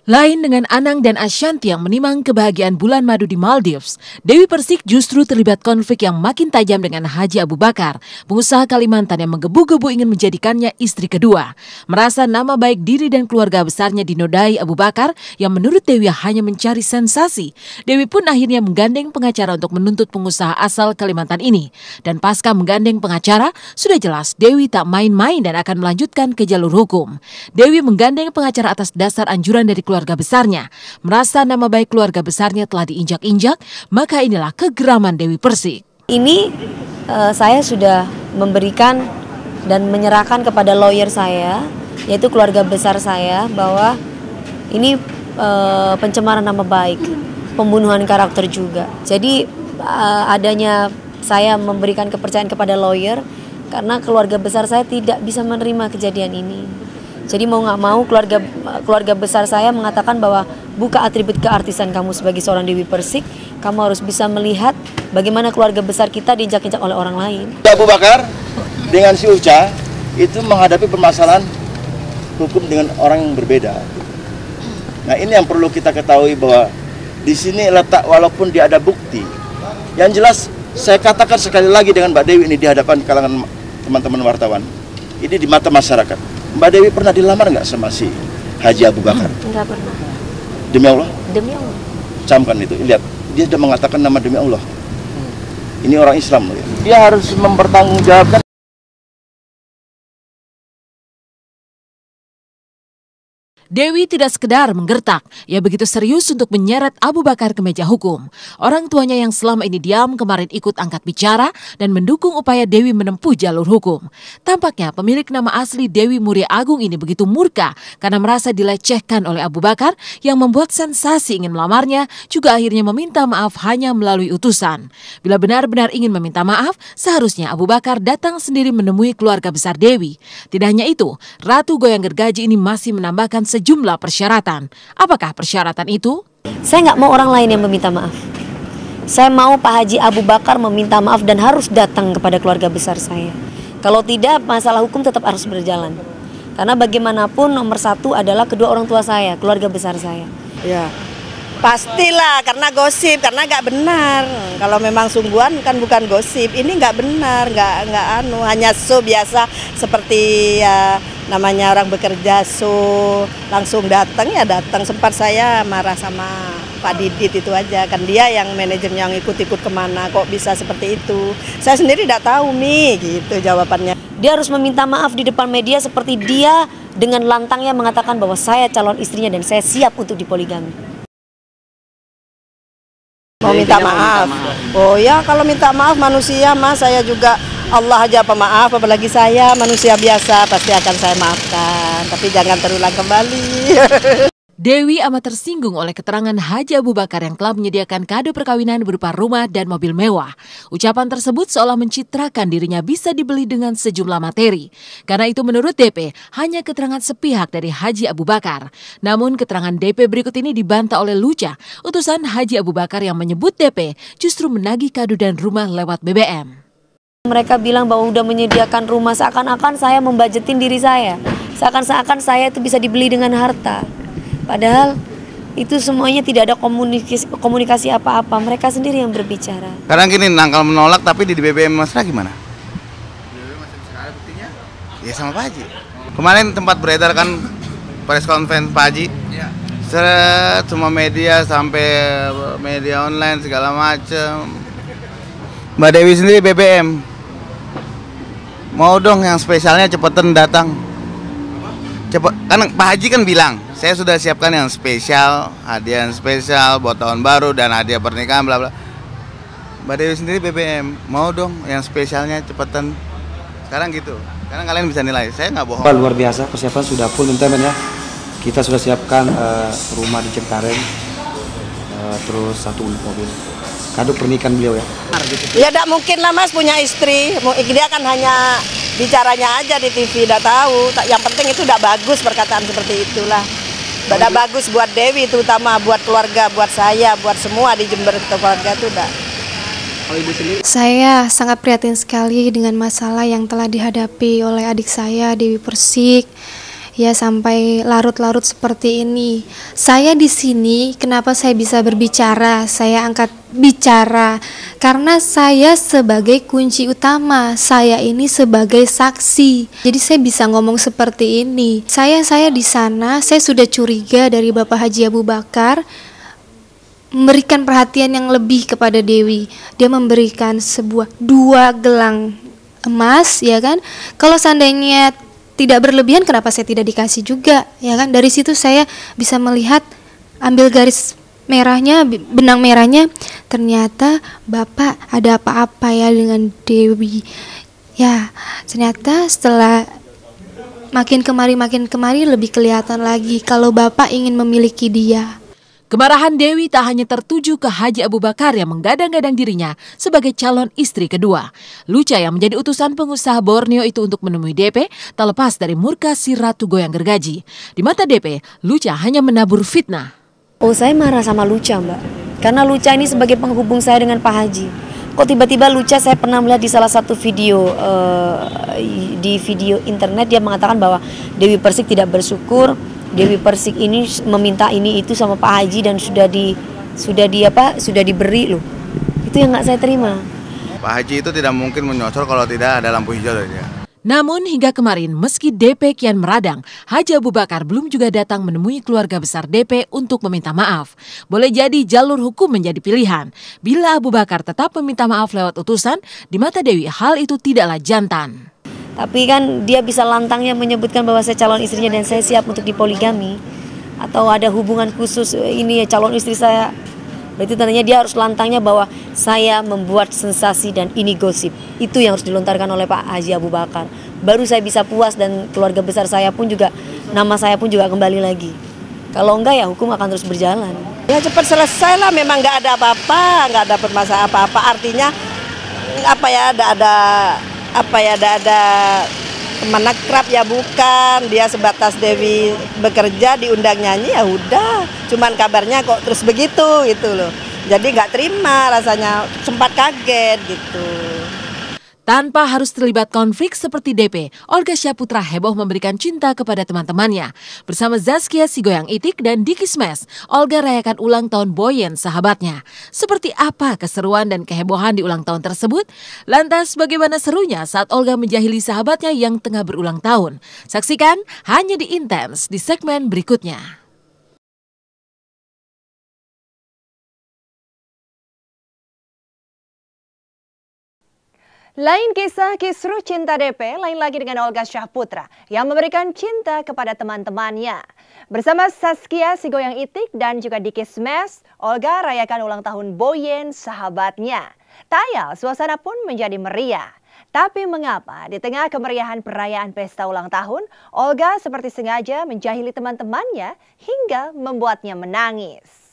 Lain dengan Anang dan Ashanti yang menimang kebahagiaan bulan madu di Maldives, Dewi Persik justru terlibat konflik yang makin tajam dengan Haji Abu Bakar, pengusaha Kalimantan yang menggebu-gebu ingin menjadikannya istri kedua. Merasa nama baik diri dan keluarga besarnya dinodai Abu Bakar yang menurut Dewi hanya mencari sensasi. Dewi pun akhirnya menggandeng pengacara untuk menuntut pengusaha asal Kalimantan ini. Dan pasca menggandeng pengacara, sudah jelas Dewi tak main-main dan akan melanjutkan ke jalur hukum. Dewi menggandeng pengacara atas dasar anjuran dari keluarga besarnya. Merasa nama baik keluarga besarnya telah diinjak-injak, maka inilah kegeraman Dewi Persik. Ini saya sudah memberikan dan menyerahkan kepada lawyer saya, yaitu keluarga besar saya, bahwa ini pencemaran nama baik, pembunuhan karakter juga. Jadi adanya saya memberikan kepercayaan kepada lawyer karena keluarga besar saya tidak bisa menerima kejadian ini. Jadi mau nggak mau keluarga besar saya mengatakan bahwa buka atribut keartisan kamu sebagai seorang Dewi Persik, kamu harus bisa melihat bagaimana keluarga besar kita diinjak-injak oleh orang lain. Abu Bakar dengan si Uca itu menghadapi permasalahan hukum dengan orang yang berbeda. Nah ini yang perlu kita ketahui bahwa di sini letak walaupun dia ada bukti. Yang jelas saya katakan sekali lagi dengan Mbak Dewi ini di hadapan kalangan teman-teman wartawan. Ini di mata masyarakat. Mbak Dewi pernah dilamar nggak sama si Haji Abu Bakar? Enggak pernah. Demi Allah? Demi Allah. Camkan itu, lihat. Dia sudah mengatakan nama demi Allah. Ini orang Islam loh ya. Dia harus mempertanggungjawabkan. Dewi tidak sekedar menggertak, ia begitu serius untuk menyeret Abu Bakar ke meja hukum. Orang tuanya yang selama ini diam kemarin ikut angkat bicara dan mendukung upaya Dewi menempuh jalur hukum. Tampaknya pemilik nama asli Dewi Muria Agung ini begitu murka karena merasa dilecehkan oleh Abu Bakar yang membuat sensasi ingin melamarnya, juga akhirnya meminta maaf hanya melalui utusan. Bila benar-benar ingin meminta maaf, seharusnya Abu Bakar datang sendiri menemui keluarga besar Dewi. Tidak hanya itu, Ratu Goyang Gergaji ini masih menambahkan sejumlah persyaratan. Apakah persyaratan itu? Saya nggak mau orang lain yang meminta maaf. Saya mau Pak Haji Abu Bakar meminta maaf dan harus datang kepada keluarga besar saya. Kalau tidak, masalah hukum tetap harus berjalan. Karena bagaimanapun nomor satu adalah kedua orang tua saya, keluarga besar saya. Ya, pastilah karena gosip, karena nggak benar. Kalau memang sungguhan kan bukan gosip. Ini nggak benar, nggak hanya show biasa seperti ya, namanya orang bekerja langsung datang ya datang. Sempat saya marah sama Pak Didit itu aja, kan dia yang manajernya yang ikut-ikut kemana, kok bisa seperti itu. Saya sendiri tidak tahu gitu jawabannya. Dia harus meminta maaf di depan media seperti dia dengan lantangnya mengatakan bahwa saya calon istrinya dan saya siap untuk dipoligami. Mau minta maaf. Oh ya, kalau minta maaf manusia mas, saya juga Allah aja pemaaf, apalagi saya manusia biasa pasti akan saya maafkan, tapi jangan terulang kembali. Dewi amat tersinggung oleh keterangan Haji Abu Bakar yang telah menyediakan kado perkawinan berupa rumah dan mobil mewah. Ucapan tersebut seolah mencitrakan dirinya bisa dibeli dengan sejumlah materi. Karena itu menurut DP hanya keterangan sepihak dari Haji Abu Bakar. Namun keterangan DP berikut ini dibantah oleh Luca, utusan Haji Abu Bakar yang menyebut DP justru menagih kado dan rumah lewat BBM. Mereka bilang bahwa udah menyediakan rumah, seakan-akan saya membajetin diri saya. Seakan-akan saya itu bisa dibeli dengan harta. Padahal itu semuanya tidak ada komunikasi apa-apa. Mereka sendiri yang berbicara. Sekarang gini, nangkal menolak tapi di BBM Mesra gimana? BBM masih sekarang buktinya? Ya sama Pak Haji. Kemarin tempat beredar kan press conference Pak Haji. Iya. Semua media sampai media online segala macam. Mbak Dewi sendiri BBM. Mau dong yang spesialnya cepetan datang. Cepet, kan Pak Haji kan bilang, saya sudah siapkan yang spesial, hadiah yang spesial buat tahun baru dan hadiah pernikahan bla bla. Mbak Dewi sendiri BBM, mau dong yang spesialnya cepetan. Sekarang gitu. Sekarang kalian bisa nilai, saya nggak bohong. Luar biasa, persiapan sudah full teman-teman ya. Kita sudah siapkan rumah di Cengkareng, terus 1 unit mobil. Kado pernikahan beliau ya. Ya tidak mungkin lah mas punya istri, dia kan hanya bicaranya aja di TV, tidak tahu. Yang penting itu tidak bagus perkataan seperti itulah. Tidak bagus buat Dewi, terutama buat keluarga, buat saya, buat semua di Jember keluarga itu tidak. Saya sangat prihatin sekali dengan masalah yang telah dihadapi oleh adik saya Dewi Persik ya sampai larut-larut seperti ini. Saya di sini kenapa saya bisa berbicara, saya angkat bicara karena saya sebagai kunci utama, saya ini sebagai saksi. Jadi saya bisa ngomong seperti ini. Saya di sana, saya sudah curiga dari Bapak Haji Abu Bakar memberikan perhatian yang lebih kepada Dewi. Dia memberikan 2 gelang emas, ya kan? Kalau seandainya tidak berlebihan, kenapa saya tidak dikasih juga, ya kan? Dari situ saya bisa melihat, ambil garis merahnya, benang merahnya, ternyata Bapak ada apa-apa ya dengan Dewi. Ya, ternyata setelah makin kemari lebih kelihatan lagi kalau Bapak ingin memiliki dia. Kemarahan Dewi tak hanya tertuju ke Haji Abu Bakar yang menggadang-gadang dirinya sebagai calon istri kedua. Luca yang menjadi utusan pengusaha Borneo itu untuk menemui DP tak lepas dari murka si Ratu Goyang Gergaji. Di mata DP, Luca hanya menabur fitnah. Oh, saya marah sama Luca, Mbak. Karena Luca ini sebagai penghubung saya dengan Pak Haji. Kok tiba-tiba Luca, saya pernah melihat di salah satu video, di video internet dia mengatakan bahwa Dewi Persik tidak bersyukur. Dewi Persik ini meminta ini itu sama Pak Haji dan sudah diberi loh. Itu yang nggak saya terima. Pak Haji itu tidak mungkin menyosor kalau tidak ada lampu hijau dari dia. Namun hingga kemarin meski DP kian meradang, Haji Abu Bakar belum juga datang menemui keluarga besar DP untuk meminta maaf. Boleh jadi jalur hukum menjadi pilihan. Bila Abu Bakar tetap meminta maaf lewat utusan, di mata Dewi hal itu tidaklah jantan. Tapi kan dia bisa lantangnya menyebutkan bahwa saya calon istrinya dan saya siap untuk dipoligami. Atau ada hubungan khusus, ini calon istri saya. Berarti tandanya dia harus lantangnya bahwa saya membuat sensasi dan ini gosip. Itu yang harus dilontarkan oleh Pak Haji Abu Bakar. Baru saya bisa puas dan keluarga besar saya pun juga, nama saya pun juga kembali lagi. Kalau enggak ya hukum akan terus berjalan. Ya cepat selesai lah, memang nggak ada apa-apa, nggak ada permasalahan apa-apa. Artinya ada teman akrab ya, bukan. Dia sebatas Dewi bekerja diundang nyanyi ya udah. Cuman kabarnya kok terus begitu gitu loh. Jadi nggak terima, rasanya sempat kaget gitu. Tanpa harus terlibat konflik seperti DP, Olga Syahputra heboh memberikan cinta kepada teman-temannya. Bersama Zaskia Sigoyang Itik dan Diki Smash, Olga rayakan ulang tahun Boyen sahabatnya. Seperti apa keseruan dan kehebohan di ulang tahun tersebut? Lantas bagaimana serunya saat Olga menjahili sahabatnya yang tengah berulang tahun? Saksikan hanya di Intens di segmen berikutnya. Lain kisah kisruh cinta DP, lain lagi dengan Olga Syahputra yang memberikan cinta kepada teman-temannya. Bersama Zaskia Sigoyang Itik dan juga Diki Smash, Olga rayakan ulang tahun Boyen sahabatnya. Tak ayal, suasana pun menjadi meriah. Tapi mengapa di tengah kemeriahan perayaan pesta ulang tahun, Olga seperti sengaja menjahili teman-temannya hingga membuatnya menangis?